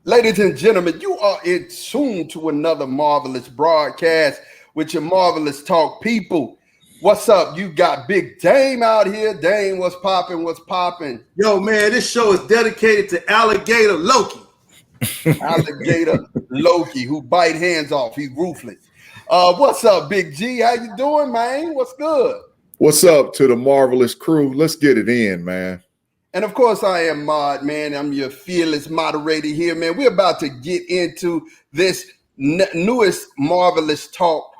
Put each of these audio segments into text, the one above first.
Ladies and gentlemen, you are in tune to another marvelous broadcast with your marvelous talk people. What's up? You got Big Dame out here. Dame, what's popping? What's popping? Yo, man, this show is dedicated to Alligator Loki. Alligator Loki, who bite hands off. He's ruthless. What's up, Big G? How you doing, man? What's good? What's up to the marvelous crew? Let's get it in, man. And of course, I am Mod, man. I'm your fearless moderator here, man. We're about to get into this newest marvelous talk,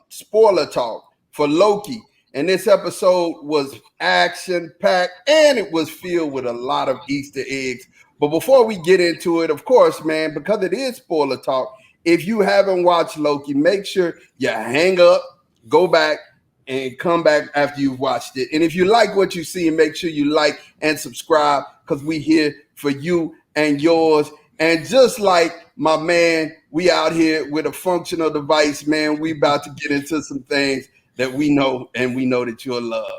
spoiler talk for Loki. And this episode was action-packed and it was filled with a lot of Easter eggs. But before we get into it, of course, man, because it is spoiler talk, if you haven't watched Loki, make sure you hang up, go back, and come back after you've watched it. And if you like what you see, make sure you like and subscribe because we here for you and yours. And just like my man, we out here with a functional device, man. We about to get into some things that we know and we know that you'll love.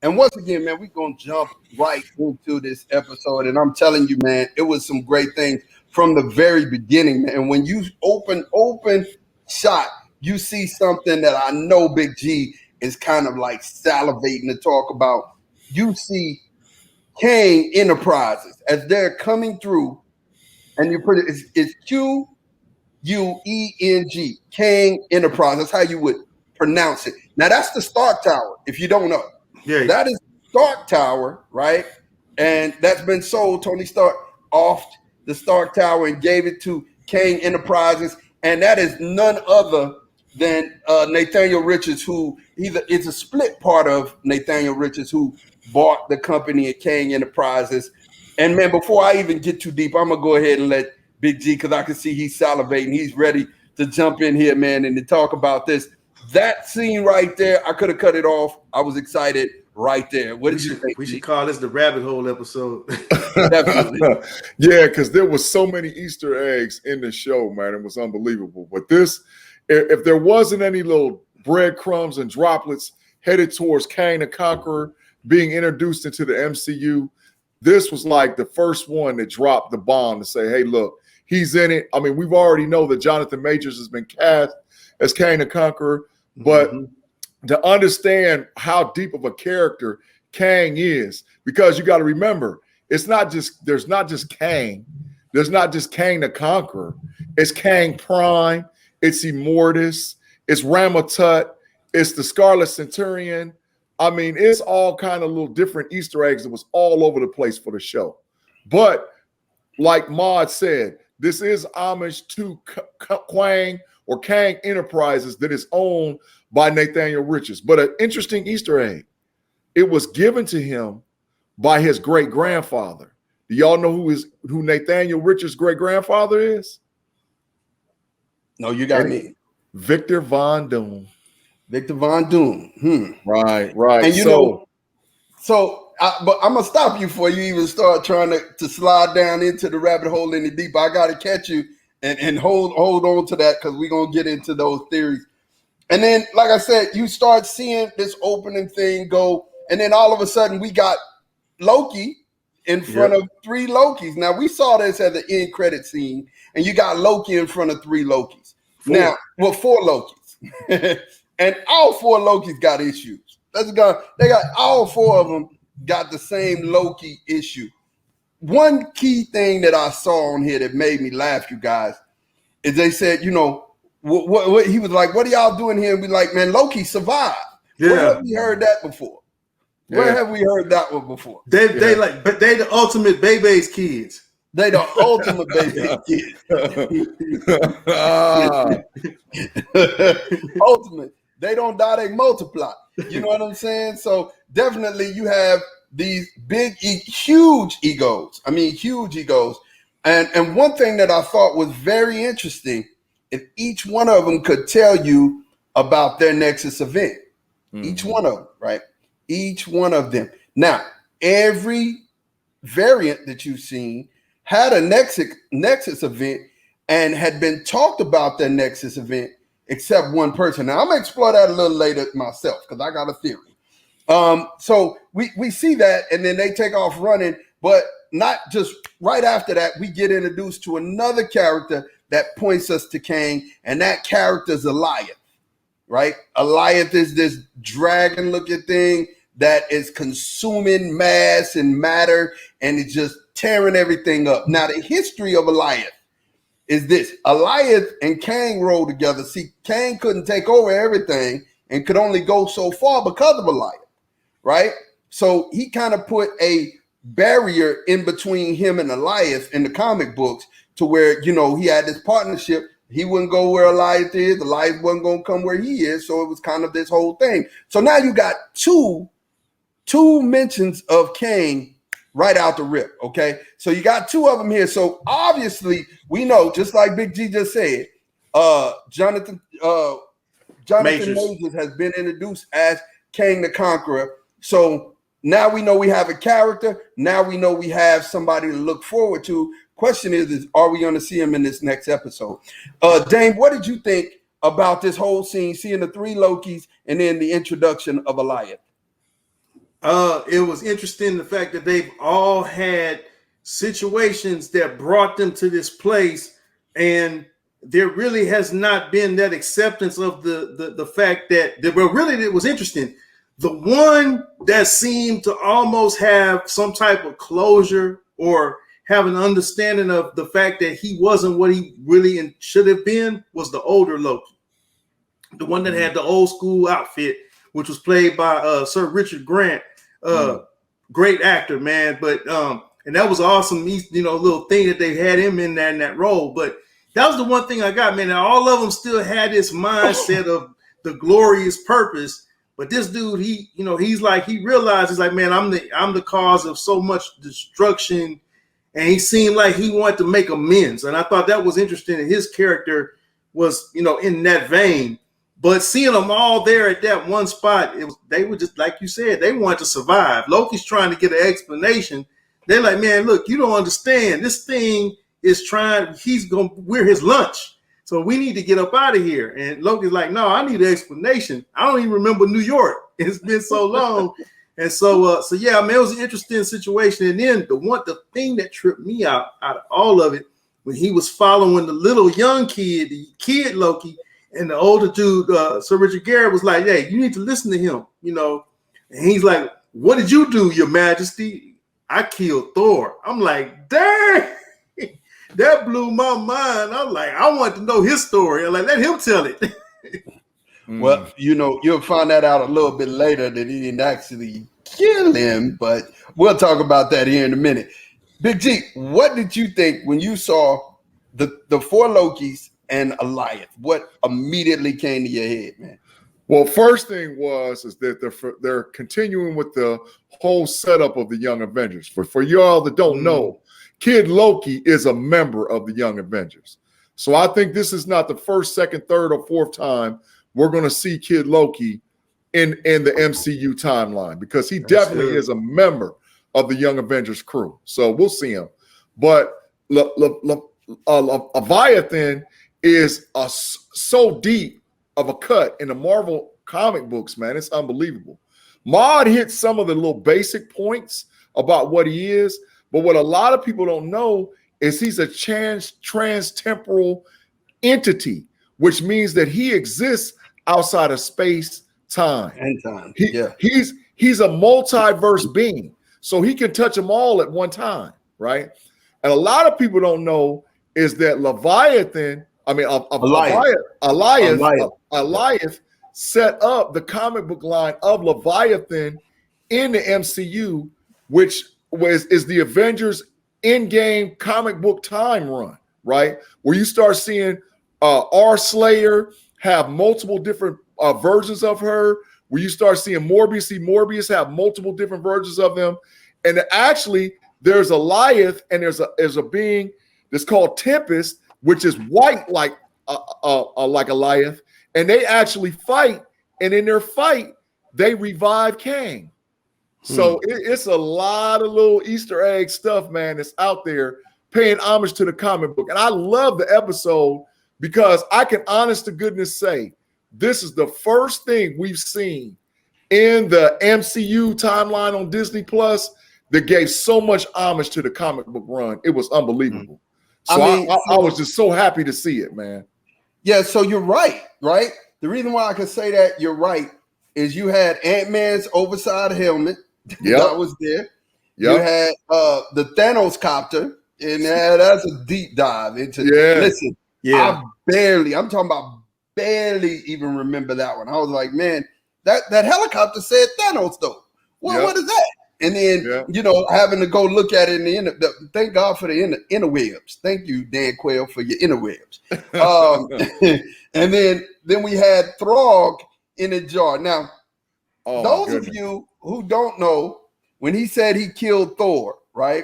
And once again, man, we're going to jump right into this episode. And I'm telling you, man, it was some great things from the very beginning, man. And when you open shot, you see something that I know Big G is kind of like salivating to talk about. You see Kang Enterprises as they're coming through, and you put it's Q-U-E-N-G, Kang Enterprises. That's how you would pronounce it. Now, that's the Stark Tower, if you don't know. Yeah. That is Stark Tower, right? And that's been sold. Tony Stark off the Stark Tower and gave it to Kang Enterprises. And that is none other than Nathaniel Richards, who it's a split part of Nathaniel Richards, who bought the company at Kang Enterprises. And man, before I even get too deep, I'm gonna go ahead and let Big G, because I can see he's salivating. He's ready to jump in here, man, and to talk about this. That scene right there, I could have cut it off. I was excited right there. What did you think? We should call this the rabbit hole episode. Definitely. Yeah, because there was so many Easter eggs in the show, man. It was unbelievable. But this, if there wasn't any little breadcrumbs and droplets headed towards Kang the Conqueror being introduced into the MCU, this was like the first one that dropped the bomb to say, hey, look, he's in it. I mean, we've already know that Jonathan Majors has been cast as Kang the Conqueror. But to understand how deep of a character Kang is, because you got to remember, there's not just Kang, there's not just Kang the Conqueror, it's Kang Prime, it's Immortus, it's Ramatut, it's the Scarlet Centurion. I mean, it's all kind of little different Easter eggs that was all over the place for the show. But like Maud said, this is homage to Kang Enterprises that is owned by Nathaniel Richards. But an interesting Easter egg, it was given to him by his great-grandfather. Do y'all know who Nathaniel Richards' great-grandfather is? No, you got me. Victor Von Doom. Victor Von Doom. Right. And but I'm going to stop you before you even start trying to slide down into the rabbit hole any deeper. I got to catch you and hold on to that, because we're going to get into those theories. And then, like I said, you start seeing this opening thing go, and then all of a sudden we got Loki in front of three Lokis. Now, we saw this at the end credit scene, and you got Loki in front of three Lokis. Four Lokis. And all four Lokis got issues. They got all four of them got the same Loki issue. One key thing that I saw on here that made me laugh, you guys, is they said, what he was like, what are y'all doing here? And we like, man, Loki survived. Yeah. Where have we heard that before? Where have we heard that one before? They the ultimate baby's kids. They the ultimate baby kids. Ultimate. They don't die, they multiply. You know what I'm saying? So definitely you have these huge egos. I mean, huge egos. And one thing that I thought was very interesting, if each one of them could tell you about their Nexus event, each one of them, right? Each one of them. Now, every variant that you've seen had a Nexus event and had been talked about their Nexus event, except one person. Now, I'm going to explore that a little later myself because I got a theory. So we see that, and then they take off running, but not just right after that, we get introduced to another character that points us to Kang, and that character is Alioth, right? Alioth is this dragon-looking thing that is consuming mass and matter, and it's just tearing everything up. Now, the history of Alioth is this. Alioth and Kang rolled together. See, Kang couldn't take over everything and could only go so far because of Alioth, right? So he kind of put a barrier in between him and Alioth in the comic books to where, you know, he had this partnership. He wouldn't go where Alioth is. Alioth wasn't going to come where he is. So it was kind of this whole thing. So now you got two mentions of Kang right out the rip, okay? So you got two of them here. So obviously we know, just like Big G just said, Jonathan Majors has been introduced as Kang the Conqueror. So now we know we have a character. Now we know we have somebody to look forward to. Question is are we going to see him in this next episode? Dame, what did you think about this whole scene, seeing the three Lokis and then the introduction of Alioth? It was interesting the fact that they've all had situations that brought them to this place, and there really has not been that acceptance of the fact that well, really it was interesting. The one that seemed to almost have some type of closure or have an understanding of the fact that he wasn't what he really should have been was the older Loki, the one that had the old school outfit, which was played by Sir Richard Grant. Great actor, man. But and that was awesome, you know, little thing that they had him in that role. But that was the one thing I got, man. And all of them still had this mindset of the glorious purpose. But this dude, he's like, he realizes like, man, I'm the cause of so much destruction. And he seemed like he wanted to make amends. And I thought that was interesting. And his character was, you know, in that vein. But seeing them all there at that one spot, they were just, like you said, they wanted to survive. Loki's trying to get an explanation. They're like, man, look, you don't understand. This thing is we're his lunch. So we need to get up out of here. And Loki's like, no, I need an explanation. I don't even remember New York. It's been so long. And so yeah, man, it was an interesting situation. And then the thing that tripped me out of all of it, when he was following the little young kid, the kid Loki, and the older dude, Sir Richard Garrett, was like, hey, you need to listen to him, you know. And he's like, what did you do, Your Majesty? I killed Thor. I'm like, dang. That blew my mind. I'm like, I want to know his story. I'm like, let him tell it. Well, you know, you'll find that out a little bit later that he didn't actually kill him, but we'll talk about that here in a minute. Big G, what did you think when you saw the four Lokis and Alioth? What immediately came to your head, man? Well, first thing is that they're continuing with the whole setup of the Young Avengers. For y'all that don't know, Kid Loki is a member of the Young Avengers. So I think this is not the first, second, third, or fourth time we're going to see Kid Loki in the MCU timeline, because he definitely is a member of the Young Avengers crew. So we'll see him. But Leviathan is so deep of a cut in the Marvel comic books, man. It's unbelievable. Maud hit some of the little basic points about what he is, but what a lot of people don't know is he's a trans-temporal entity, which means that he exists outside of space, time, and time. He's a multiverse being, so he can touch them all at one time, right? And a lot of people don't know is that Alioth set up the comic book line of Leviathan in the MCU, which is the Avengers Endgame comic book time run, right? Where you start seeing R. Slayer have multiple different versions of her, where you start seeing Morbius. See, Morbius have multiple different versions of them, and actually there's a Goliath and there's a being that's called Tempest, which is white like a Goliath, and they actually fight, and in their fight they revive Kang. So it's a lot of little Easter egg stuff, man, that's out there paying homage to the comic book. And I love the episode because I can honest to goodness say this is the first thing we've seen in the MCU timeline on Disney Plus that gave so much homage to the comic book run. It was unbelievable. So I was just so happy to see it, man. Yeah, so you're right? The reason why I can say that you're right is you had Ant-Man's oversized helmet that was there. Yep. You had the Thanos copter, and that's a deep dive into. Yeah. Listen, I'm talking about barely even remember that one. I was like, man, that helicopter said Thanos though. What is that? And then having to go look at it in thank God for the interwebs. Thank you, Dan Quayle, for your interwebs. And then we had Throg in a jar. Now, those of you who don't know, when he said he killed Thor, right?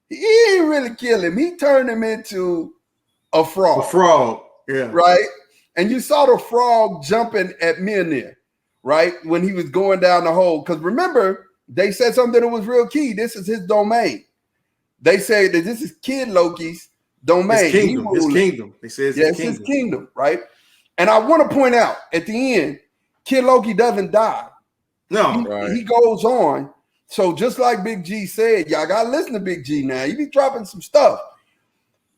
He didn't really kill him. He turned him into a frog. A frog, yeah. Right? And you saw the frog jumping at Mjolnir, right? When he was going down the hole. Because remember, they said something that was real key. This is his domain. They say that this is Kid Loki's domain. His kingdom. They say it's his kingdom, right? And I want to point out at the end, Kid Loki doesn't die. No, he goes on. So just like Big G said, y'all gotta listen to Big G now. He be dropping some stuff.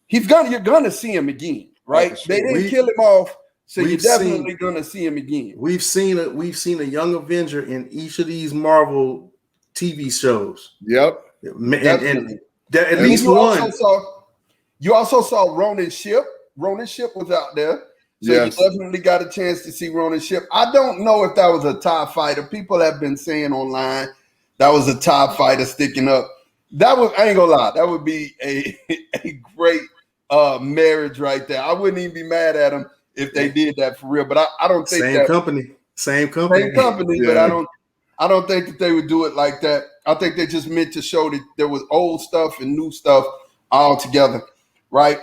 You're gonna see him again, right? Sure. They didn't kill him off, so you're definitely gonna see him again. We've seen a young Avenger in each of these Marvel TV shows. Yep, and at least one. You also saw Ronan Ship. Ronan Ship was out there. So you definitely got a chance to see Ronan Ship. I don't know if that was a TIE fighter. People have been saying online that was a TIE fighter sticking up. I ain't gonna lie, that would be a great marriage right there. I wouldn't even be mad at them if they did that for real. But I don't think same company. But I don't think that they would do it like that. I think they just meant to show that there was old stuff and new stuff all together, right?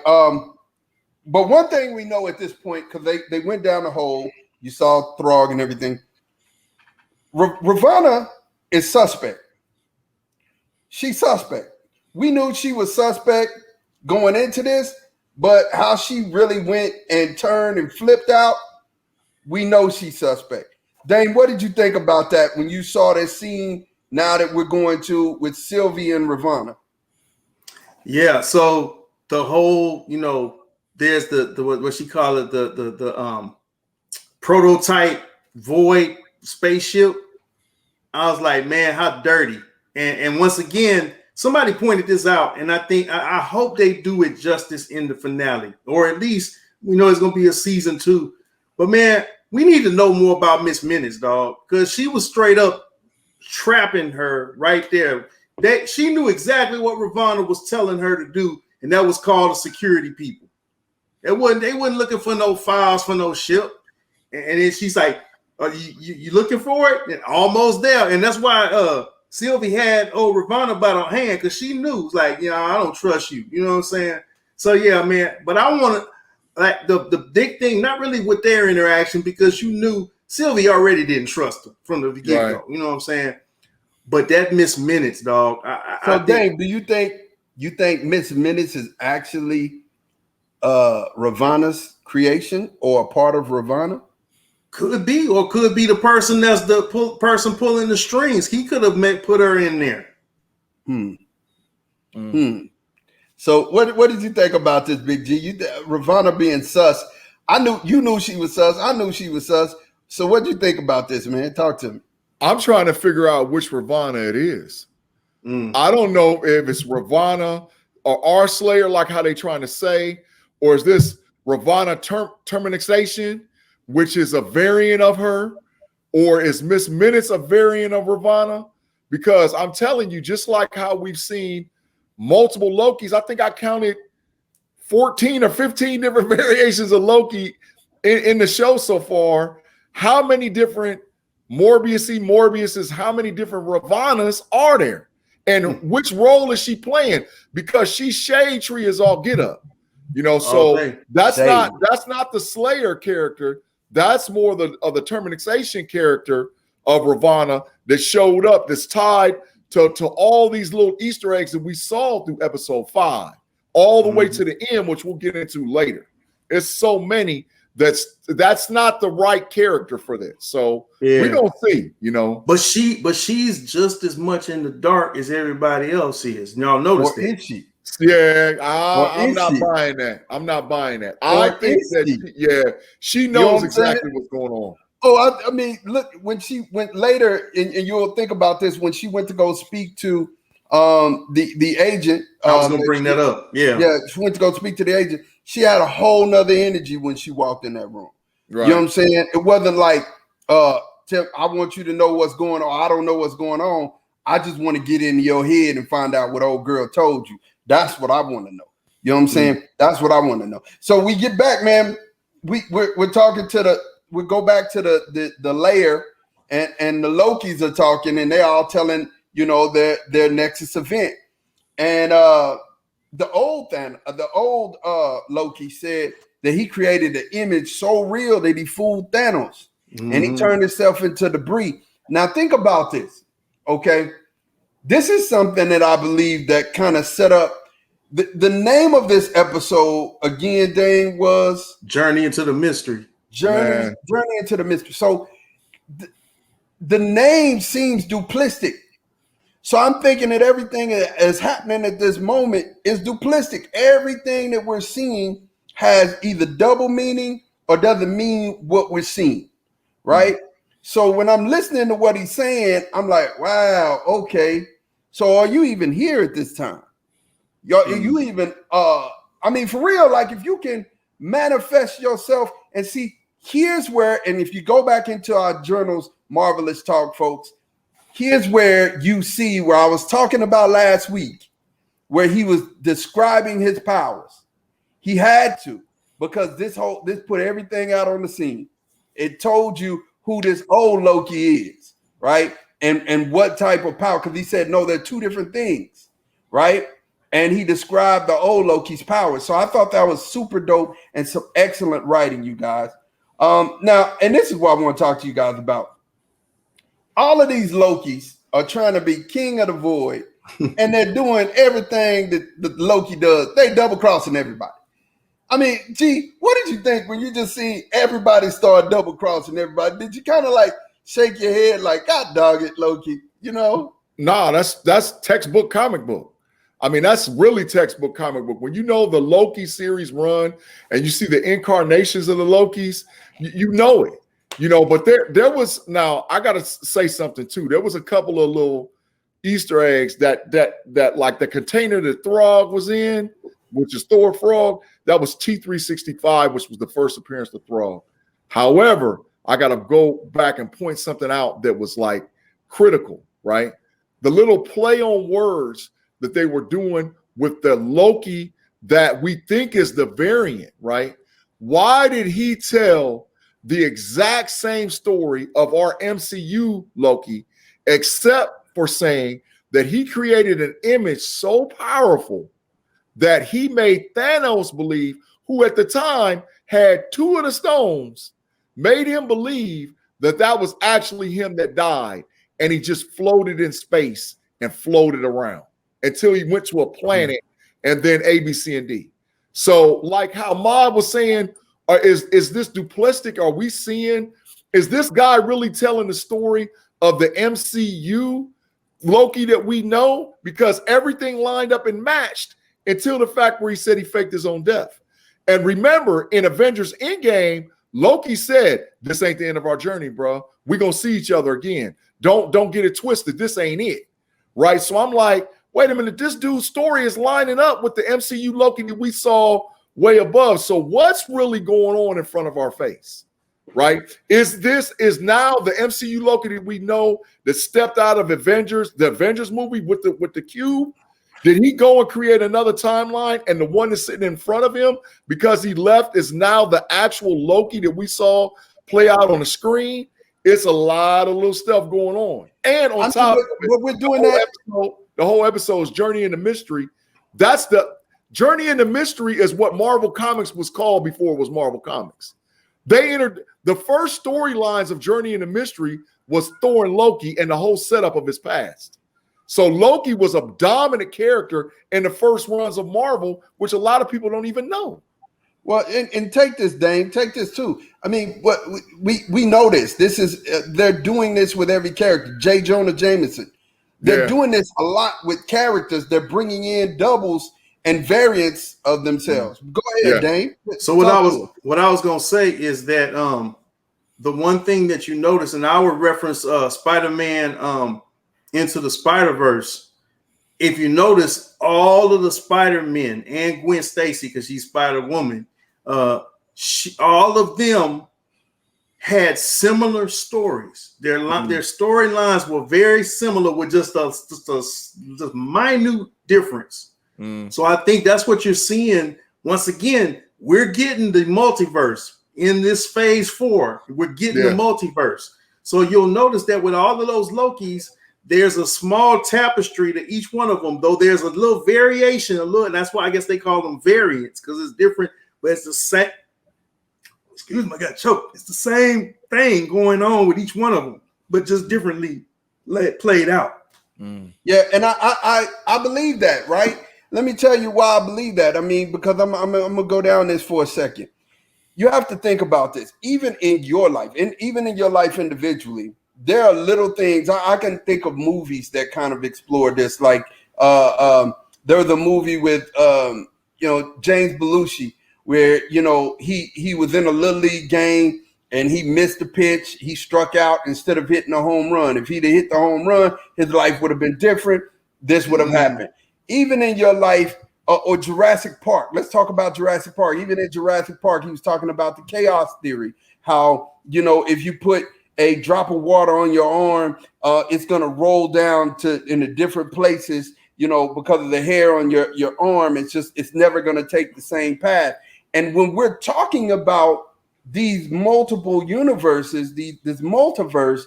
But one thing we know at this point, because they went down the hole, you saw Throg and everything. Ravonna is suspect. She's suspect. We knew she was suspect going into this, but how she really went and turned and flipped out, we know she's suspect. Dane, what did you think about that when you saw that scene now that we're going to with Sylvie and Ravonna? Yeah, so the whole, there's the what she call it, the prototype void spaceship. I was like, man, how dirty. And once again, somebody pointed this out, and I hope they do it justice in the finale, or at least we know it's gonna be a season 2. But man, we need to know more about Miss Minutes, dog, because she was straight up trapping her right there. That she knew exactly what Ravonna was telling her to do, and that was call the security people. They wasn't looking for no files for no ship. And then she's like, you looking for it? And almost there. And that's why Sylvie had Ravonna by her hand, because she knew, like, I don't trust you. You know what I'm saying? So yeah, man. But I want to, like, the big thing, not really with their interaction, because you knew Sylvie already didn't trust her from the get-go. Right. You know what I'm saying? But that Miss Minutes, dog. Dave, do you think Miss Minutes is actually Ravonna's creation or a part of Ravonna? Could be, or could be the person that's the person pulling the strings. He could have put her in there. So what did you think about this, Big G? Ravonna being sus. You knew she was sus. I knew she was sus. So what do you think about this, man? Talk to me. I'm trying to figure out which Ravonna it is. I don't know if it's Ravonna or R-Slayer, like how they trying to say, or is this Ravonna Terminixation, which is a variant of her, or is Miss Minutes a variant of Ravonna? Because I'm telling you, just like how we've seen multiple Lokis, I think I counted 14 or 15 different variations of Loki in the show so far. How many different Morbius is how many different Ravonnas are there? And which role is she playing? Because she's Shade Tree is all get up. You know, so that's not the Slayer character. That's more of the termination character of Ravonna that showed up, that's tied to all these little Easter eggs that we saw through episode 5, all the way to the end, which we'll get into later. It's so many that's not the right character for this. So we're gonna see, you know. But she's just as much in the dark as everybody else is. Y'all notice that? Is she? Yeah, I'm not buying that. I'm not buying that. I think that she knows exactly what's going on. Oh, I mean, look, when she went later, and you'll think about this, when she went to go speak to the agent. I was gonna bring that up. Yeah, she went to go speak to the agent. She had a whole nother energy when she walked in that room. Right. You know what I'm saying? It wasn't like, I want you to know what's going on. I don't know what's going on. I just want to get into your head and find out what old girl told you. That's what I want to know. You know what I'm saying? That's what I want to know. So we get back, man. We're talking to we go back to the layer, and the Lokis are talking, and they're all telling, you know, their Nexus event. And the old Loki said that he created an image so real that he fooled Thanos, and he turned himself into debris. Now think about this, okay? This is something that I believe that kind of set up the name of this episode again, Dane, was Journey into the Mystery. Journey into the Mystery. So the name seems duplistic. So I'm thinking that everything that is happening at this moment is duplistic. Everything that we're seeing has either double meaning or doesn't mean what we're seeing, right? So when I'm listening to what he's saying, I'm like, wow, okay. So are you even here at this time? You even, I mean, for real, like if you can manifest yourself and see, here's where, and if you go back into our journals, Marvelous Talk, folks, here's where you see where I was talking about last week, where he was describing his powers. He had to, because this put everything out on the scene. It told you who this old Loki is, right? And what type of power, because he said, no, they're two different things, right? And he described the old Loki's powers. So I thought that was super dope and some excellent writing, you guys. Now, and this is what I want to talk to you guys about. All of these Lokis are trying to be king of the void, and they're doing everything that Loki does. They double crossing everybody. I mean, G, what did you think when you just see everybody start double crossing everybody? Did you kind of like shake your head like, God dog it, Loki, you know? Nah, that's textbook comic book. I mean, that's really textbook comic book. When you know the Loki series run and you see the incarnations of the Lokis, you know it. You know, but there was, now I gotta say something too. There was a couple of little Easter eggs that like the container that Throg was in, which is Thor Frog, that was T365, which was the first appearance of Throg. However, I gotta go back and point something out that was like critical, right? The little play on words that they were doing with the Loki that we think is the variant, right? Why did he tell the exact same story of our MCU Loki, except for saying that he created an image so powerful that he made Thanos believe, who at the time had 2 of the stones, made him believe that that was actually him that died, and he just floated in space and floated around until he went to a planet and then A, B, C, and D. So like how Maud was saying, is this duplistic? Are we seeing, is this guy really telling the story of the MCU Loki that we know? Because everything lined up and matched until the fact where he said he faked his own death. And remember, in Avengers Endgame, Loki said, this ain't the end of our journey, bro. We're going to see each other again. Don't get it twisted. This ain't it, right? So I'm like, wait a minute, this dude's story is lining up with the MCU Loki that we saw way above. So what's really going on in front of our face, right? Is now the MCU Loki that we know that stepped out of the Avengers movie with the cube? Did he go and create another timeline, and the one that's sitting in front of him because he left is now the actual Loki that we saw play out on the screen? It's a lot of little stuff going on. And on top of it, we're doing that. The whole episode is Journey into Mystery. That's the Journey into Mystery is what Marvel Comics was called before it was Marvel Comics. They entered the first storylines of Journey into Mystery was Thor and Loki and the whole setup of his past. So Loki was a dominant character in the first runs of Marvel, which a lot of people don't even know. Well, and take this, Dane. Take this too. I mean, what we know this. This is they're doing this with every character. J. Jonah Jameson. They're doing this a lot with characters. They're bringing in doubles and variants of themselves. Go ahead, Dane. So what I was gonna say is that the one thing that you notice, and I would reference Spider-Man Into the Spider-Verse. If you notice, all of the Spider-Men and Gwen Stacy, because she's Spider-Woman, all of them had similar stories. Their storylines were very similar with just a minute difference. So I think that's what you're seeing. Once again, we're getting the multiverse in this phase 4. We're getting the multiverse. So you'll notice that with all of those Lokis, there's a small tapestry to each one of them, though there's a little variation, and that's why I guess they call them variants, because it's different, but it's the same. Excuse me, I got choked. It's the same thing going on with each one of them, but just differently played out. Yeah, and I believe that, right? Let me tell you why I believe that. I mean, because I'm gonna go down this for a second. You have to think about this, even in your life, and even in your life individually. There are little things. I can think of movies that kind of explore this. Like there was a movie with James Belushi where he was in a little league game and he missed the pitch. He struck out instead of hitting a home run. If he'd have hit the home run, his life would have been different. This would have happened. Even in your life, or Jurassic Park. Let's talk about Jurassic Park. Even in Jurassic Park, he was talking about the chaos theory. How if you put a drop of water on your arm, it's going to roll down into different places, because of the hair on your arm. It's never going to take the same path. And when we're talking about these multiple universes, this multiverse,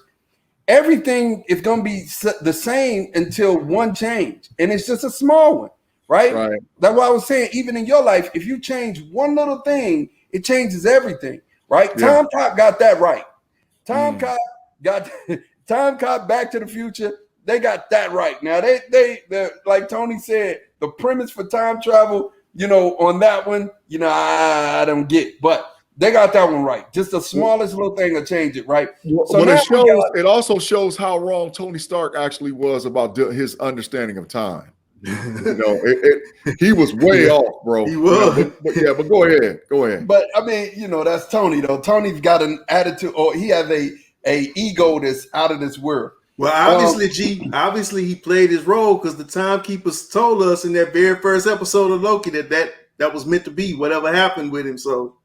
everything is going to be the same until one change. And it's just a small one, right? That's why I was saying, even in your life, if you change one little thing, it changes everything, right? Yeah. Tom Cop got that right. Tom Cop got Back to the Future. They got that right. Now they're like Tony said, the premise for time travel, on that one, I don't get, but they got that one right. Just the smallest little thing will change it, right? So it also shows how wrong Tony Stark actually was about his understanding of time. He was way off, bro. He was. But go ahead. But I mean, that's Tony though. Tony's got an attitude, or he has a ego that's out of this world. Well, obviously he played his role, because the timekeepers told us in that very first episode of Loki that was meant to be whatever happened with him. So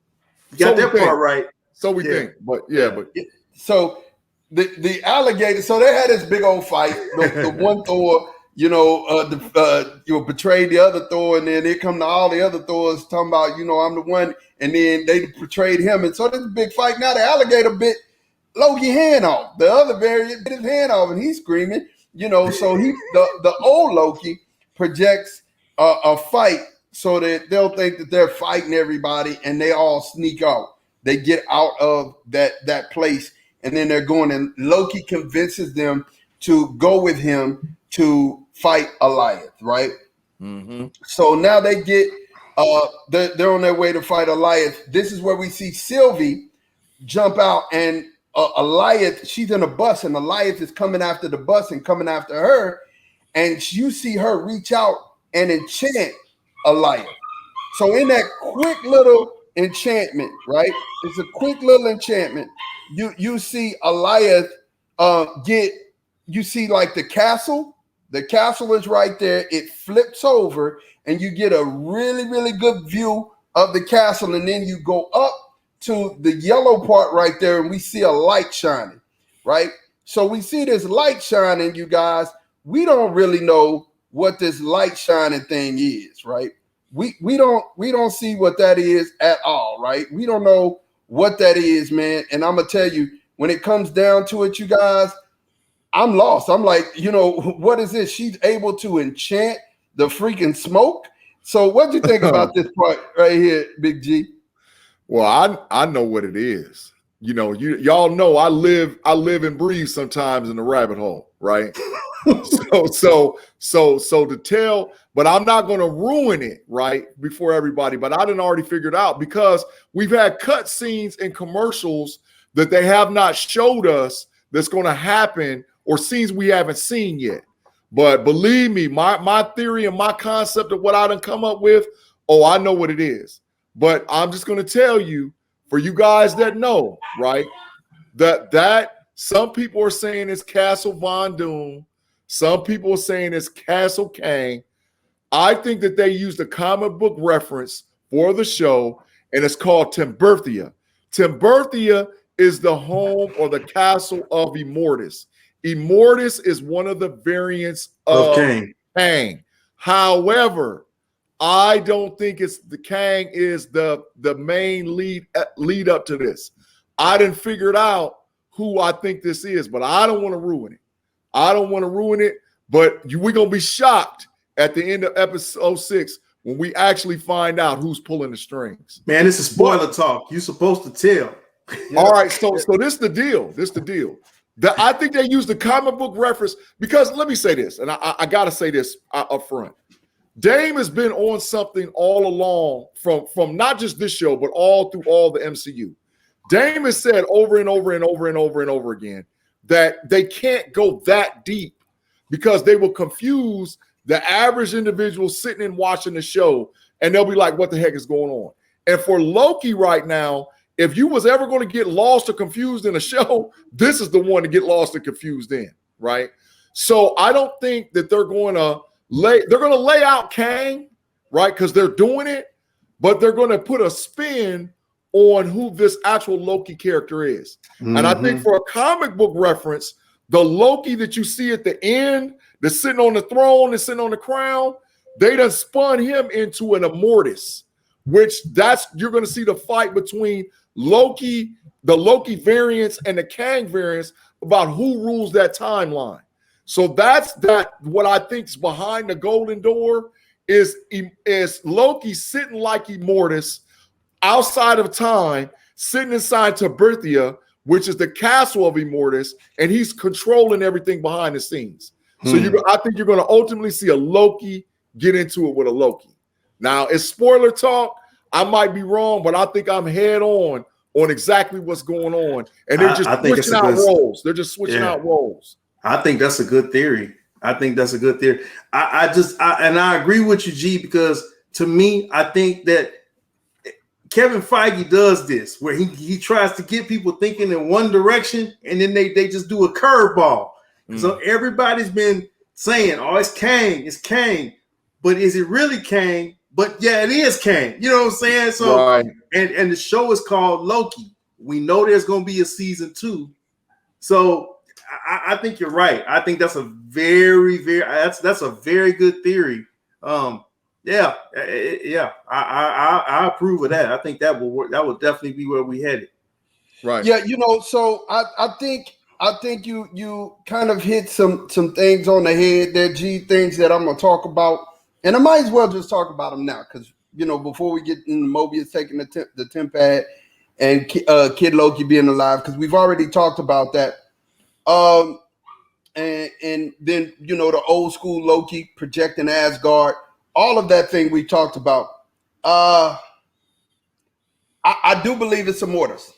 you got that part right. So we think, but so the alligator. So they had this big old fight. The one Thor, betrayed the other Thor, and then they come to all the other Thors talking about, I'm the one, and then they betrayed him, and so there's a big fight. Now the alligator bit Loki hand off. The other variant bit his hand off, and he's screaming. So the old Loki projects a fight so that they'll think that they're fighting everybody, and they all sneak out. They get out of that place, and then they're going, and Loki convinces them to go with him to fight Goliath, right? So now they get they're on their way to fight Goliath. This is where we see Sylvie jump out, and Goliath, she's in a bus, and Goliath is coming after the bus and coming after her, and you see her reach out and enchant Goliath. So in that quick little enchantment, right? It's a quick little enchantment. You see Goliath you see like the castle. The castle is right there. It flips over, and you get a really, really good view of the castle. And then you go up to the yellow part right there, and we see a light shining, right? So we see this light shining, you guys. We don't really know what this light shining thing is, right? We don't see what that is at all, right? We don't know what that is, man. And I'm gonna tell you, when it comes down to it, you guys, I'm lost. I'm like, what is this? She's able to enchant the freaking smoke. So what do you think about this part right here, Big G? Well, I know what it is. Y'all know I live and breathe sometimes in the rabbit hole, right? so to tell, but I'm not going to ruin it right before everybody. But I didn't already figured out because we've had cut scenes and commercials that they have not showed us that's going to happen, or scenes we haven't seen yet. But believe me, my theory and my concept of what I done come up with, I know what it is. But I'm just going to tell you, for you guys that know, right, that some people are saying it's Castle Von Doom. Some people are saying it's Castle Kang. I think that they used a comic book reference for the show, and it's called Timberthia. Timberthia is the home or the castle of Immortus. Immortus is one of the variants of Kang. However, I don't think it's the Kang is the main lead up to this. I didn't figure it out who I think this is, but I don't want to ruin it. But we're going to be shocked at the end of episode 6 when we actually find out who's pulling the strings. Man, this is spoiler talk. You're supposed to tell. All right, so this is the deal. I think they used the comic book reference because let me say this, and I got to say this up front. Dame has been on something all along from not just this show, but all through all the MCU. Dame has said over and over and over and over and over again that they can't go that deep because they will confuse the average individual sitting and watching the show, and they'll be like, what the heck is going on? And for Loki right now, if you was ever going to get lost or confused in a show, this is the one to get lost and confused in, right? So I don't think that they're going to lay out Kang, right? Because they're doing it, but they're going to put a spin on who this actual Loki character is. Mm-hmm. And I think for a comic book reference, the Loki that you see at the end, that's sitting on the throne and sitting on the crown, they done spun him into an Immortus, which you're going to see the fight between Loki, the Loki variants and the Kang variants about who rules that timeline. So that's what I think is behind the golden door is Loki sitting like Immortus outside of time, sitting inside Timberthia, which is the castle of Immortus, and he's controlling everything behind the scenes. So I think you're going to ultimately see a Loki get into it with a Loki. Now, it's spoiler talk. I might be wrong, but I think I'm head on exactly what's going on. And they're just switching out roles. They're just switching out roles. I think that's a good theory. I agree with you, G, because to me, I think that Kevin Feige does this where he tries to get people thinking in one direction and then they just do a curveball. So everybody's been saying, oh, it's Kang. But is it really Kang? But yeah, it is Kang. You know what I'm saying? So right. and the show is called Loki. We know there's going to be a season 2. So I think you're right. I think that's a very, very that's a very good theory. I approve of that. I think that will work. That will definitely be where we headed. Right. Yeah, so I think you kind of hit some things on the head there, G, things that I'm gonna talk about. And I might as well just talk about them now, because before we get into Mobius taking the temp pad and Kid Loki being alive, because we've already talked about that. And then the old school Loki projecting Asgard, all of that thing we talked about. I do believe it's Immortus.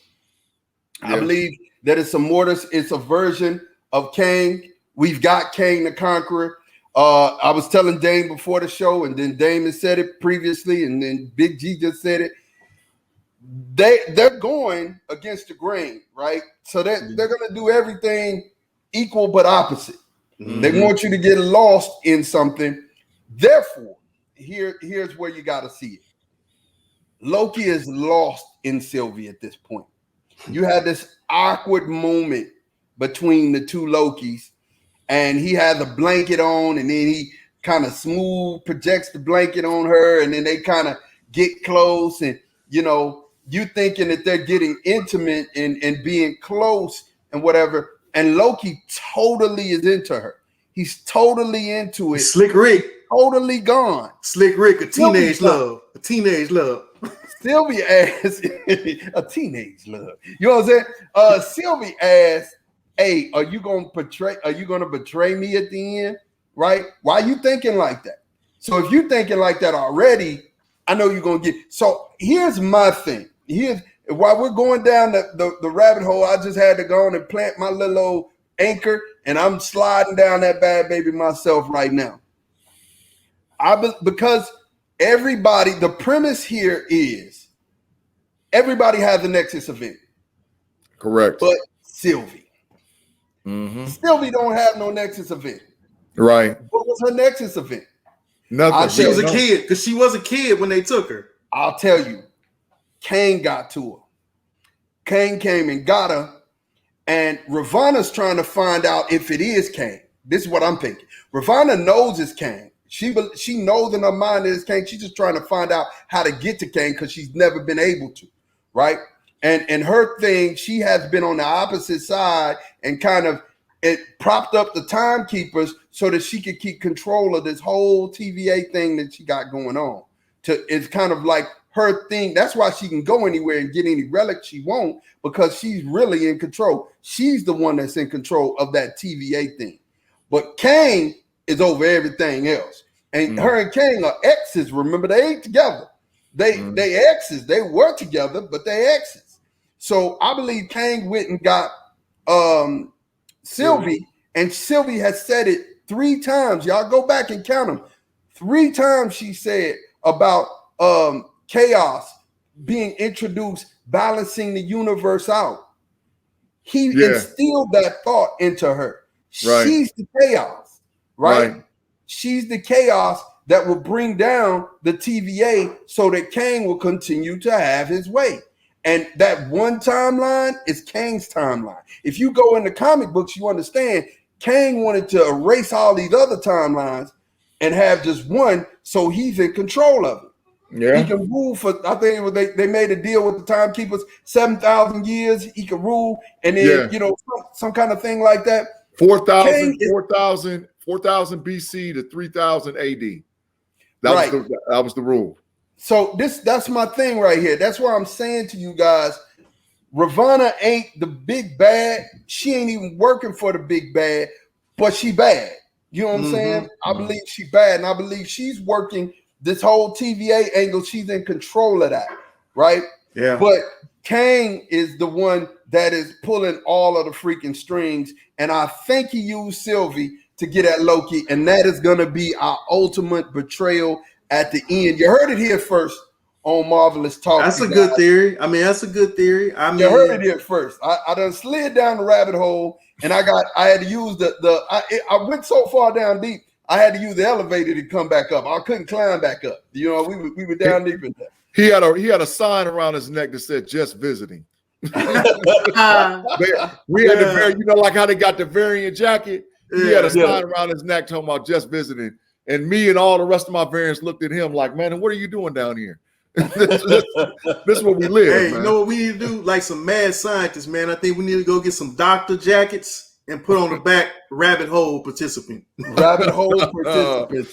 Yeah. I believe that it's Immortus. It's a version of Kang. We've got Kang the Conqueror. I was telling Dame before the show, and then Damon said it previously, and then Big G just said it. They're going against the grain, right? So they're going to do everything equal but opposite. Mm-hmm. They want you to get lost in something. Therefore, here's where you got to see it. Loki is lost in Sylvie at this point. You had this awkward moment between the two Lokis, and he had the blanket on, and then he kind of smooth projects the blanket on her, and then they kind of get close, and you thinking that they're getting intimate and being close, and whatever. And Loki totally is into her. He's totally into it. Slick Rick. Totally gone. Slick Rick, a teenage love. A teenage love. Sylvie asked, a teenage love. You know what I'm saying? Sylvie asked, hey, are you gonna betray me at the end? Right? Why are you thinking like that? So if you're thinking like that already, I know you're gonna get. So here's my thing. Here's while we're going down the rabbit hole, I just had to go on and plant my little old anchor, and I'm sliding down that bad baby myself right now. Because everybody, the premise here is everybody has a Nexus event. Correct. But Sylvie. Sylvie don't have no Nexus event. Right. What was her Nexus event? Nothing. She was a kid, because she was a kid when they took her. I'll tell you, Kane got to her. Kane came and got her, and Ravonna's trying to find out if it is Kane. This is what I'm thinking. Ravonna knows it's Kane. She knows in her mind that it's Kane. She's just trying to find out how to get to Kane because she's never been able to, right? And her thing, she has been on the opposite side and kind of it propped up the timekeepers so that she could keep control of this whole TVA thing that she got going on. It's kind of like her thing. That's why she can go anywhere and get any relic she wants, because she's really in control. She's the one that's in control of that TVA thing. But Kane is over everything else. And her and Kane are exes. Remember, they ain't together. They exes. They were together, but they exes. So I believe Kane went and got Sylvie, and Sylvie has said it 3 times. Y'all go back and count them. 3 times she said about chaos being introduced, balancing the universe out. He instilled that thought into her. Right. She's the chaos, right? She's the chaos that will bring down the TVA so that Kane will continue to have his way. And that one timeline is Kane's timeline. If you go in the comic books, you understand Kane wanted to erase all these other timelines and have just one, so he's in control of it. Yeah. He can rule for, I think it was they made a deal with the timekeepers, 7,000 years he could rule, and then some kind of thing like that. 4,000 BC to 3,000 AD. That was the rule. So that's my thing right here. That's why I'm saying to you guys, Ravonna ain't the big bad. She ain't even working for the big bad, but she bad. You know what I'm saying? I believe she bad, and I believe she's working this whole TVA angle. She's in control of that, right? Yeah. But Kane is the one that is pulling all of the freaking strings, and I think he used Sylvie to get at Loki, and that is going to be our ultimate betrayal at the end. You heard it here first on Marvelous Talk. That's a good theory. I mean, that's a good theory. I mean, you heard it here first. I done slid down the rabbit hole, and I had to use I went so far down deep, I had to use the elevator to come back up. I couldn't climb back up. You know, we were down deep in there. He had a sign around his neck that said "Just visiting." We had the variant, like how they got the variant jacket. He had a sign around his neck talking about "Just visiting." And me and all the rest of my variants looked at him like, man, what are you doing down here? this is what we live. Hey, man. You know what we need to do? Like some mad scientists, man. I think we need to go get some doctor jackets and put on the back rabbit hole participant. Rabbit hole participant.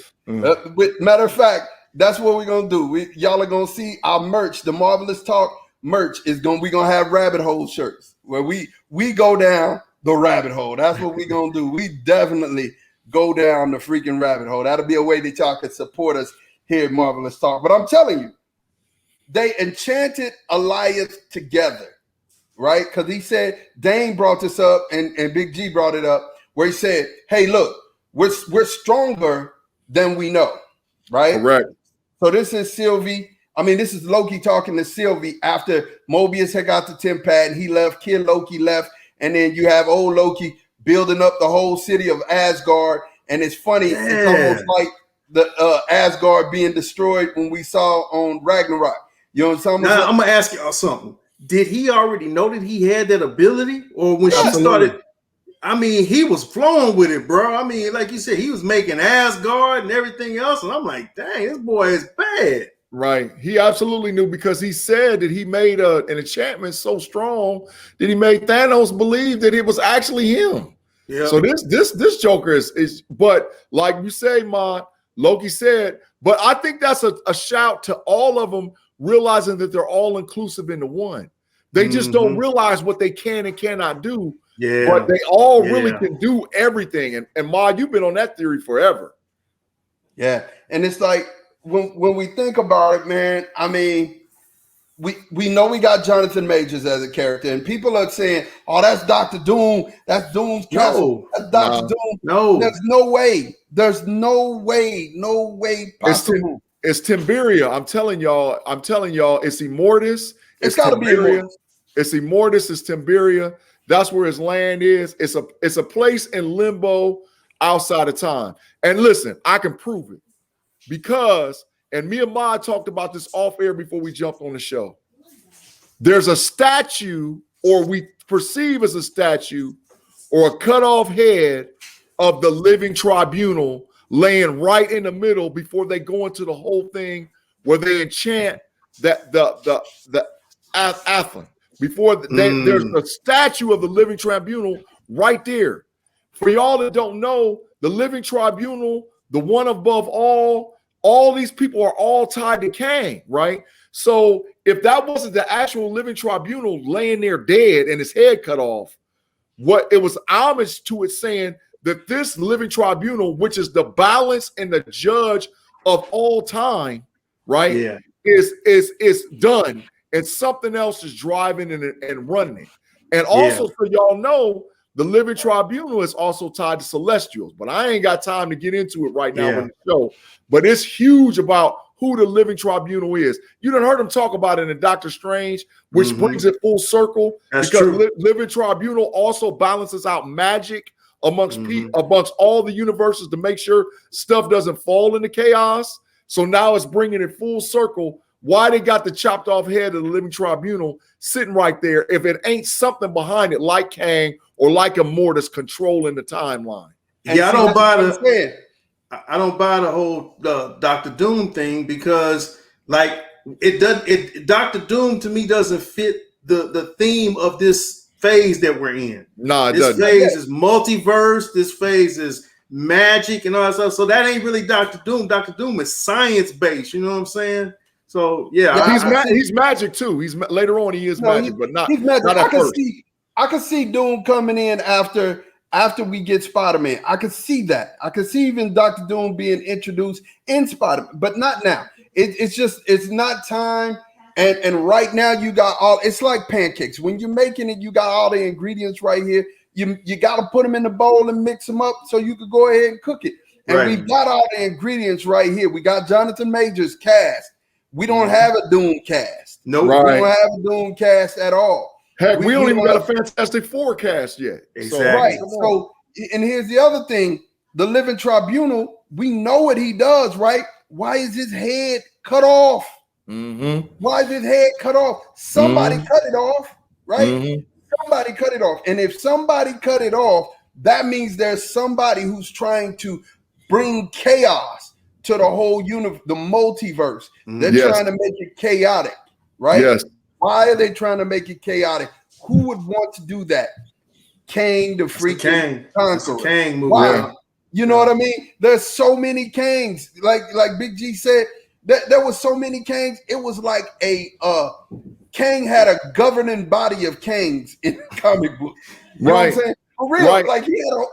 Matter of fact, that's what we're gonna do. Y'all are gonna see our merch. The Marvelous Talk merch we're gonna have rabbit hole shirts where we go down the rabbit hole. That's what we're gonna do. We definitely go down the freaking rabbit hole. That'll be a way that y'all can support us here at Marvelous Talk. But I'm telling you, they enchanted Elias together, right? Because he said, Dane brought this up and Big G brought it up, where he said, hey, look, we're stronger than we know, right? Correct. So this is this is Loki talking to Sylvie after Mobius had got the TemPad and he left, Kid Loki left, and then you have old Loki building up the whole city of Asgard. And it's funny, it's almost like the Asgard being destroyed when we saw on Ragnarok. You know what I'm saying? Now, I'm going to ask y'all something. Did he already know that he had that ability? Or when she started, I mean, he was flowing with it, bro. I mean, like you said, he was making Asgard and everything else. And I'm like, dang, this boy is bad. Right. He absolutely knew because he said that he made an enchantment so strong that he made Thanos believe that it was actually him. Yeah. So this Joker is but like you say, Loki said, but I think that's a shout to all of them realizing that they're all inclusive into one. They just don't realize what they can and cannot do. Yeah. But they all really can do everything. And Ma, you've been on that theory forever. Yeah. And it's like when we think about it, man, I mean, we know we got Jonathan Majors as a character, and people are saying, "Oh, that's Dr. Doom. That's Doom's castle. That's Dr. Doom." No, there's no way. There's no way possible. It's Timberia. I'm telling y'all. It's Immortus. It's got to be Immortus. It's Immortus. It's Timberia. That's where his land is. It's a place in limbo outside of time. And listen, I can prove it because. And me and Ma talked about this off air before we jumped on the show. There's a statue, or we perceive as a statue, or a cut off head of the living tribunal laying right in the middle before they go into the whole thing where they enchant that the Athlon. Before there's a statue of the living tribunal right there. For y'all that don't know, the living tribunal, the one above all these people are all tied to Kang, right? So if that wasn't the actual living tribunal laying there dead and his head cut off, what it was homage to it saying that this living tribunal, which is the balance and the judge of all time, right? Yeah. Is done, and something else is driving and running it. And also, so y'all know, the living tribunal is also tied to Celestials, but I ain't got time to get into it right now in the show. But it's huge about who the living tribunal is. You done heard him talk about it in Doctor Strange, which brings it full circle. That's because true. Living tribunal also balances out magic amongst all the universes to make sure stuff doesn't fall into chaos. So now it's bringing it full circle. Why they got the chopped off head of the living tribunal sitting right there if it ain't something behind it like Kang or like Immortus controlling the timeline. And I don't buy the whole Dr. Doom thing because like Dr. Doom to me doesn't fit the theme of this phase that we're in. No, it this doesn't. phase is multiverse, this phase is magic and all that stuff. So that ain't really Dr. Doom. Dr. Doom is science-based, you know what I'm saying? So he's magic too. He's later on he is magic, but not. He's magic. Not at first. I can see Doom coming in after we get Spider-Man. I could see that. I could see even Dr. Doom being introduced in Spider-Man, but not now. It's not time. And right now you got it's like pancakes. When you're making it, you got all the ingredients right here. You got to put them in the bowl and mix them up so you could go ahead and cook it. And we've got all the ingredients right here. We got Jonathan Majors cast. We don't have a Doom cast. No, we don't have a Doom cast at all. Heck, we don't even got a Fantastic Four cast yet. Exactly. Right. So, and here's the other thing: the Living Tribunal. We know what he does, right? Why is his head cut off? Why is his head cut off? Somebody cut it off, right? Somebody cut it off. And if somebody cut it off, that means there's somebody who's trying to bring chaos to the whole universe, the multiverse. They're trying to make it chaotic, right? Yes. Why are they trying to make it chaotic? Who would want to do that? Kang, the freaking conqueror. Kang movie. Why? You know what I mean? There's so many Kangs. Like Big G said, there was so many Kangs. It was like Kang had a governing body of Kangs in the comic book. You know what I'm saying? For real. Right. Like he had a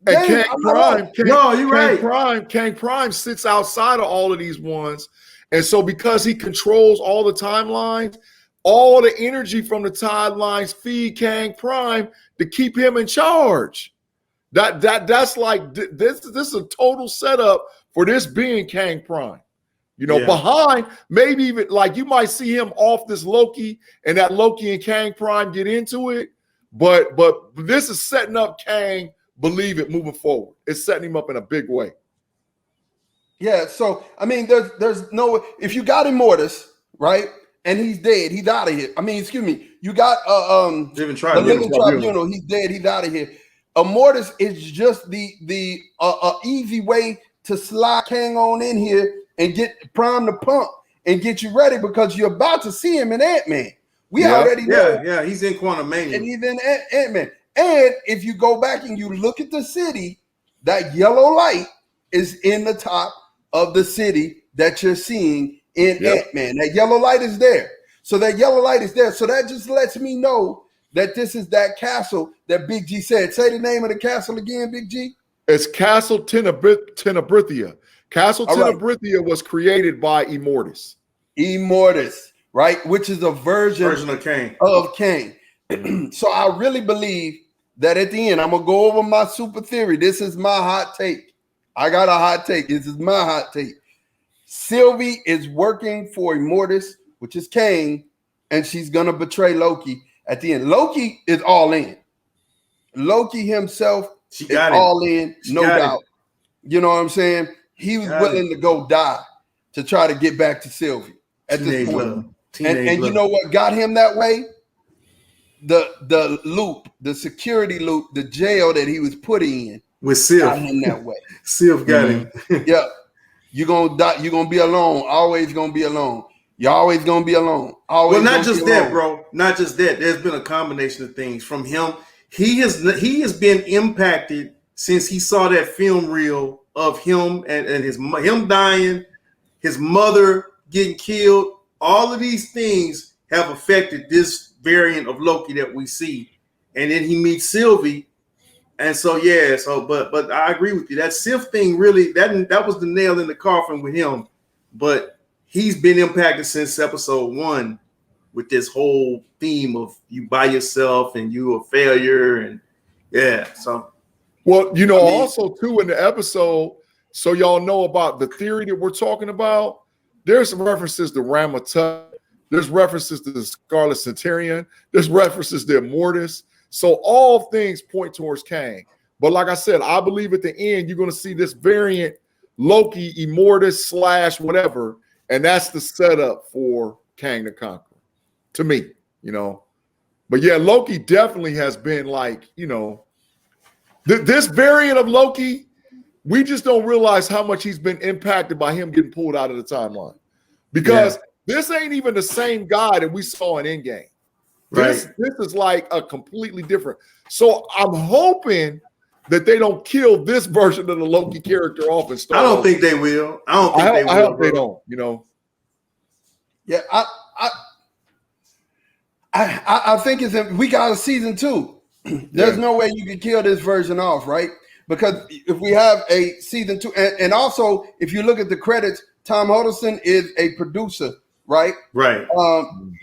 and Kang Prime. You're right. Kang Prime sits outside of all of these ones. And so because he controls all the timelines, all the energy from the timelines feed Kang Prime to keep him in charge. That's like this is a total setup for this being Kang Prime. You know, behind maybe even like you might see him off this Loki and that Loki and Kang Prime get into it, but this is setting up Kang, believe it, moving forward. It's setting him up in a big way. Yeah, so I mean, there's no, if you got Immortus, right, and he's dead, he's out of here. I mean, excuse me, you got the Living Tribunal, he's dead, he's out of here. Immortus is just the easy way to slide Kang on in here and get Prime to pump. and get you ready because you're about to see him in Ant-Man. We already know. Yeah, he's in Quantumania. And he's in Ant-Man. And if you go back and you look at the city, that yellow light is in the top of the city that you're seeing in Ant-Man. That yellow light is there. So that yellow light is there. So that just lets me know that this is that castle that Big G said. Say the name of the castle again, Big G. It's Castle Tenebrithia. Castle Tenebrithia was created by Immortus. Immortus, right? Which is a version of Kang. Of Kang. So I really believe that at the end, I'm going to go over my super theory. This is my hot take. I got a hot take. This is my hot take. Sylvie is working for Immortus, which is Kang, and she's going to betray Loki at the end. Loki is all in. Loki himself is all in, no doubt. You know what I'm saying? He was willing to go die to try to get back to Sylvie at this point. And you know what got him that way? The loop, the security loop, the jail that he was put in with Sylph got him that way. Sylph got him. Yeah. You're gonna die, you're gonna be alone, always gonna be alone. You're always gonna be alone. Always. Well, not just that, bro. Not just that. There's been a combination of things from him. He has been impacted since he saw that film reel of him and him dying, his mother getting killed. All of these things have affected this variant of Loki that we see. And then he meets Sylvie. And so, but I agree with you. That Sif thing really, that was the nail in the coffin with him. But he's been impacted since episode 1 with this whole theme of you by yourself and you a failure. And so. Well, also too in the episode, so y'all know about the theory that we're talking about, there's some references to Ramatut. There's references to the Scarlet Centurion. There's references to Immortus. So all things point towards Kang. But like I said, I believe at the end, you're going to see this variant Loki, Immortus / whatever. And that's the setup for Kang the Conqueror to me, But yeah, Loki definitely has been like, this variant of Loki, we just don't realize how much he's been impacted by him getting pulled out of the timeline. Because this ain't even the same guy that we saw in Endgame. This is like a completely different. So I'm hoping that they don't kill this version of the Loki character off and start. I don't think they will. I hope they don't. Yeah, I think we got a season 2. There's no way you can kill this version off, right? Because if we have a season 2, and also if you look at the credits, Tom Hiddleston is a producer, right? Right. Tom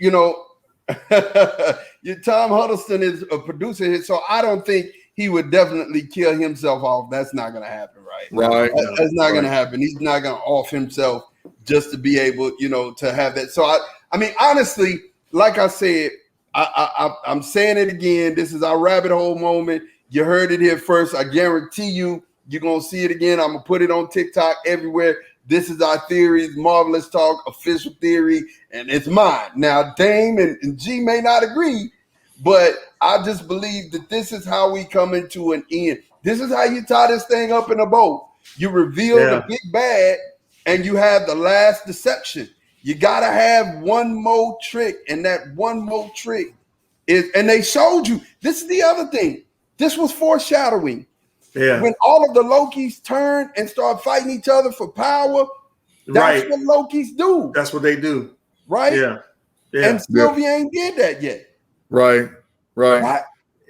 Hiddleston is a producer, so I don't think he would definitely kill himself off. That's not going to happen, right? Right. That's not going to happen. He's not going to off himself just to be able, to have that. So I mean, honestly, like I said, I'm saying it again. This is our rabbit hole moment. You heard it here first. I guarantee you're going to see it again. I'm going to put it on TikTok everywhere. This is our theory, Marvelous Talk, official theory, and it's mine. Now, Dame and G may not agree, but I just believe that this is how we come into an end. This is how you tie this thing up in a bow. You reveal the big bad, and you have the last deception. You got to have one more trick, and that one more trick is, and they showed you, this is the other thing. This was foreshadowing. Yeah. When all of the Lokis turn and start fighting each other for power, that's what Lokis do. That's what they do. Right? Yeah. And Sylvie ain't did that yet. Right.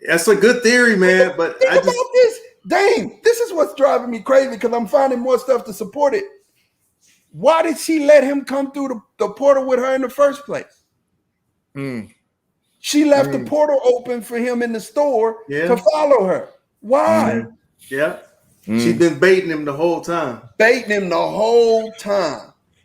That's a good theory, man. But think about this. Dang, this is what's driving me crazy because I'm finding more stuff to support it. Why did she let him come through the portal with her in the first place? She left the portal open for him in the store to follow her. Why? Yeah. She's been baiting him the whole time.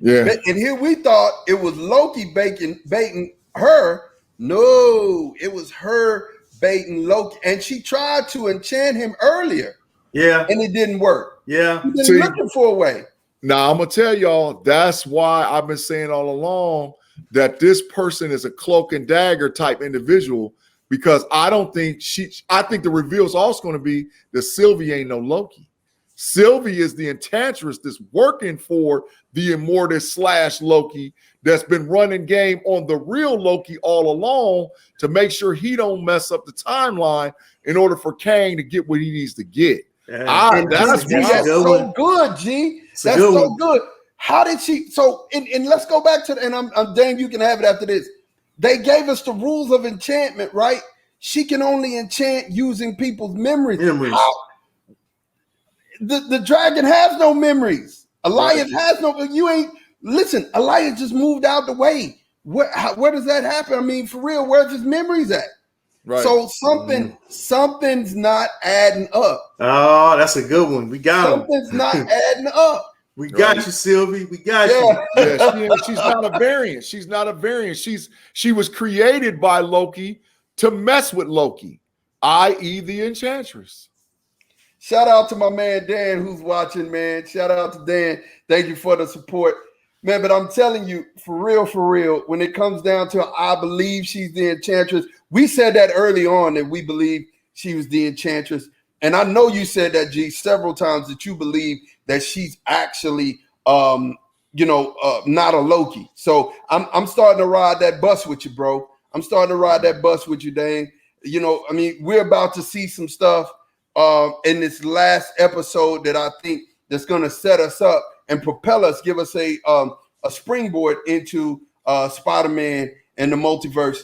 Yeah. And here we thought it was Loki baiting her. No, it was her baiting Loki. And she tried to enchant him earlier. Yeah. And it didn't work. Yeah. She's been looking for a way. Now, I'm going to tell y'all, that's why I've been saying all along that this person is a cloak and dagger type individual, because I think the reveal is also going to be that Sylvie ain't no Loki. Sylvie is the enchantress that's working for the Immortus / Loki that's been running game on the real Loki all along to make sure he don't mess up the timeline in order for Kang to get what he needs to get. That's so good, G. That's so good. How did she? So, and let's go back to, and I'm Dame, you can have it after this. They gave us the rules of enchantment, right? She can only enchant using people's memories. The dragon has no memories. Elias has no. You ain't listen. Elias just moved out the way. Where does that happen? I mean, for real, where's his memories at? Right. So something's not adding up. Oh, that's a good one. We got something's not adding up. We got you, Sylvie. We got you. Yeah, she's not a variant. She's not a variant. She was created by Loki to mess with Loki, i.e., the Enchantress. Shout out to my man Dan who's watching, man. Shout out to Dan. Thank you for the support. Man, but I'm telling you, for real, when it comes down to I believe she's the Enchantress. We said that early on that we believe she was the Enchantress. And I know you said that, G, several times that you believe that she's actually not a Loki. So I'm starting to ride that bus with you, bro. I'm starting to ride that bus with you, Dane. You know, I mean, we're about to see some stuff in this last episode that I think that's going to set us up and propel us, give us a springboard into Spider-Man and the multiverse,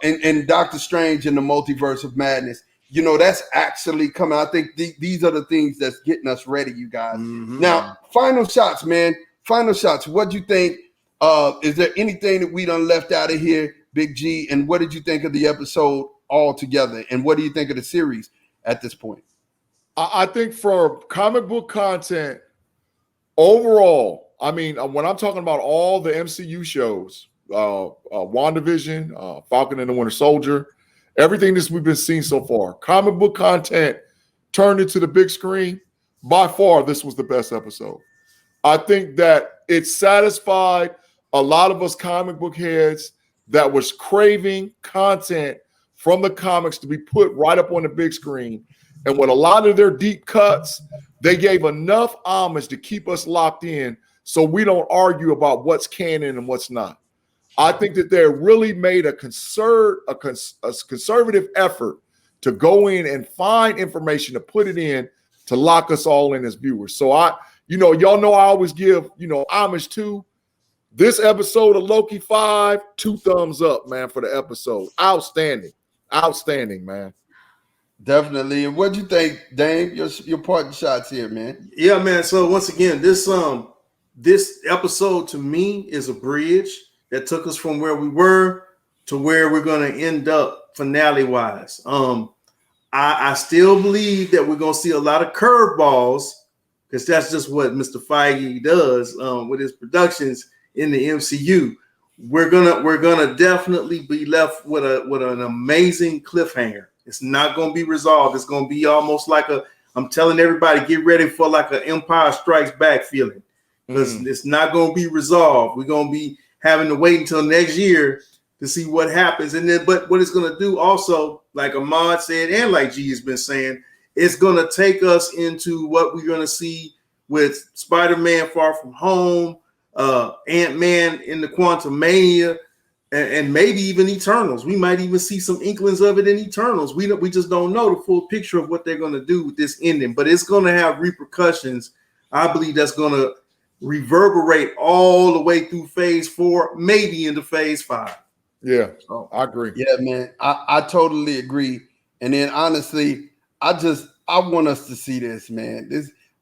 and Doctor Strange and the multiverse of madness. You know, that's actually coming. I think these are the things that's getting us ready, you guys. Mm-hmm. Now, final shots, man. Final shots. What do you think? Is there anything that we done left out of here, Big G? And what did you think of the episode altogether? And what do you think of the series at this point? I think for comic book content, overall, I mean, when I'm talking about all the MCU shows, WandaVision, Falcon and the Winter Soldier, everything that we've been seeing so far, comic book content turned into the big screen, by far, this was the best episode. I think that it satisfied a lot of us comic book heads that was craving content from the comics to be put right up on the big screen. And with a lot of their deep cuts, they gave enough homage to keep us locked in so we don't argue about what's canon and what's not. I think that they really made a conservative effort to go in and find information to put it in to lock us all in as viewers. So y'all know I always give, homage to this episode of Loki 5, 2 thumbs up, man, for the episode. Outstanding, man. Definitely. And what'd you think, Dame? Your parting shots here, man. Yeah, man. So once again, this episode to me is a bridge that took us from where we were to where we're going to end up finale-wise. I still believe that we're going to see a lot of curveballs because that's just what Mr. Feige does with his productions in the MCU. We're gonna definitely be left with an amazing cliffhanger. It's not going to be resolved. It's going to be almost like I'm telling everybody, get ready for like an Empire Strikes Back feeling because it's not going to be resolved. We're going to be having to wait until next year to see what happens. And then, but what it's going to do also, like Ahmad said, and like G has been saying, it's going to take us into what we're going to see with Spider-Man Far From Home, Ant-Man in the Quantumania, and maybe even Eternals. We might even see some inklings of it in Eternals. We just don't know the full picture of what they're going to do with this ending, but it's going to have repercussions. I believe that's going to reverberate all the way through phase 4, maybe into phase 5. Yeah, I agree. Yeah, man, I totally agree. And then honestly, I want us to see this, man.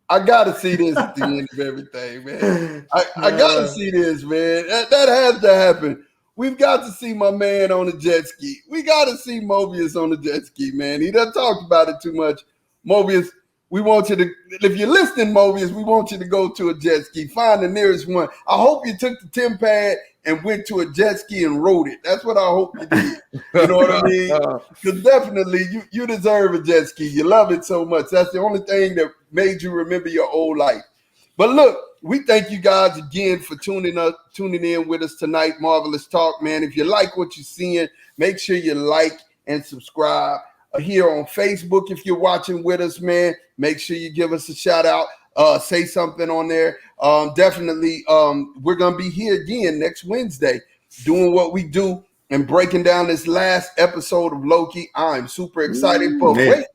I gotta see this at the end of everything, man. I gotta see this, man. That has to happen. We've got to see my man on a jet ski. We got to see Mobius on the jet ski, man. He doesn't talk about it too much. Mobius, we want you to, if you're listening, Mobius, we want you to go to a jet ski. Find the nearest one. I hope you took the Tim pad and went to a jet ski and rode it. That's what I hope you did. You know what I mean? Because definitely you deserve a jet ski. You love it so much. That's the only thing that made you remember your old life. But look, we thank you guys again for tuning in with us tonight. Marvelous Talk, man. If you like what you're seeing, make sure you like and subscribe. here on Facebook. If you're watching with us, man, make sure you give us a shout out. Say something on there. Definitely, we're going to be here again next Wednesday doing what we do and breaking down this last episode of Loki. I'm super excited for man. great